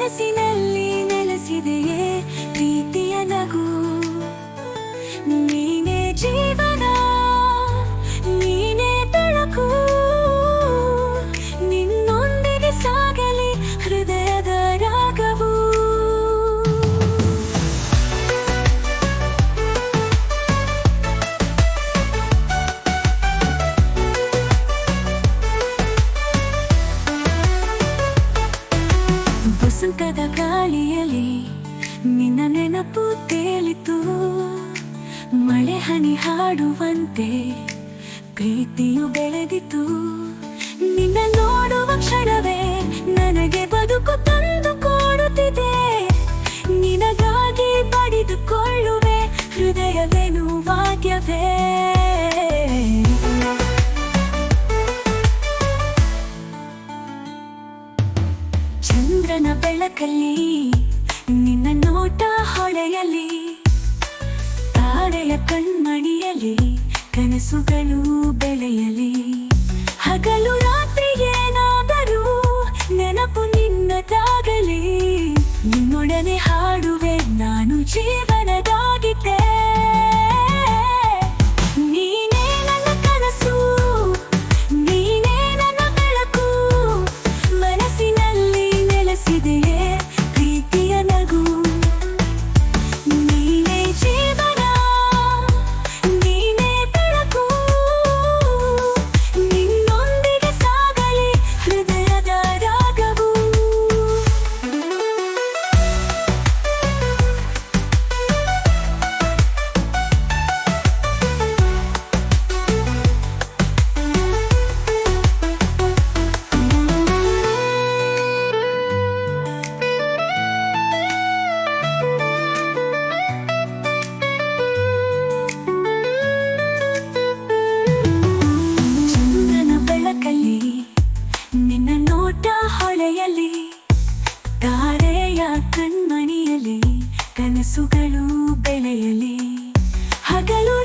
ಮನಸ್ಸಿನಲ್ಲಿ ನೆಲೆಸಿದೆಯೇ ಪ್ರೀತಿಯ ನಗು. ನೀನೇ ಜೀವನ, ನೀನೇ ಬೆಳಕು, ನಿನ್ನೊಂದಿಗೆ ಸಾಗಲಿ ಹೃದಯದ ರಾಗವು. ವಸಂತದ ಗಾಳಿಯಲ್ಲಿ ನಿನ್ನ ನೆನಪು ತೇಲಿತು, ಮಳೆ ಹನಿ ಹಾಡುವಂತೆ ಪ್ರೀತಿಯು ಬೆಳೆದಿತು. ನಿನ್ನ ನೋಡುವ ಕ್ಷಣವೇ ನನಗೆ ಬದುಕು ತಂದು ಕೊಡುತ್ತಿದೆ. ನಿನಗಾಗಿ ಬಡಿದುಕೊಳ್ಳುವೆ ಹೃದಯವೇನು ವಾದ್ಯವೇ. ಚಂದ್ರನ ಬೆಳಕಲ್ಲಿ ನಿನ್ನ ನೋಟ ಹೊಳೆಯಲಿ, ತಾರೆಯ ಕಣ್ಮಣಿಯಲಿ ಕನಸುಗಳು ಬೆಳೆಯಲಿ. ಹಗಲು ರಾತ್ರಿ ಏನಾದರೂ ನೆನಪು ನಿನ್ನದಾಗಲಿ, ನಿನ್ನೊಡನೆ ಹಾಡುವೆ ನಾನು ಜೀವನದಾಗಿದ್ದೆ. ನೀನೇ ನನ್ನ ಕನಸು, ನೀನೇ ನನ್ನ ಬೆಳಕು, ಮನಸ್ಸಿನಲ್ಲಿ ನೆಲೆಸಿದೆಯೇ ಪ್ರೀತಿಯ ನಗು. ನೀನೇ ಜೀವನ, ನೀನೇ ಬೆಳಕು, ನಿನ್ನೊಂದಿಗೆ ಸಾಗಲಿ ಹೃದಯದ ರಾಗವು. ನಿನ್ನ ನೋಟ ಹೊಳೆಯಲಿ, ತಾರೆಯ ಕಣ್ಮಣಿಯಲಿ ಕನಸುಗಳು ಬೆಳೆಯಲಿ. ಹಗಲು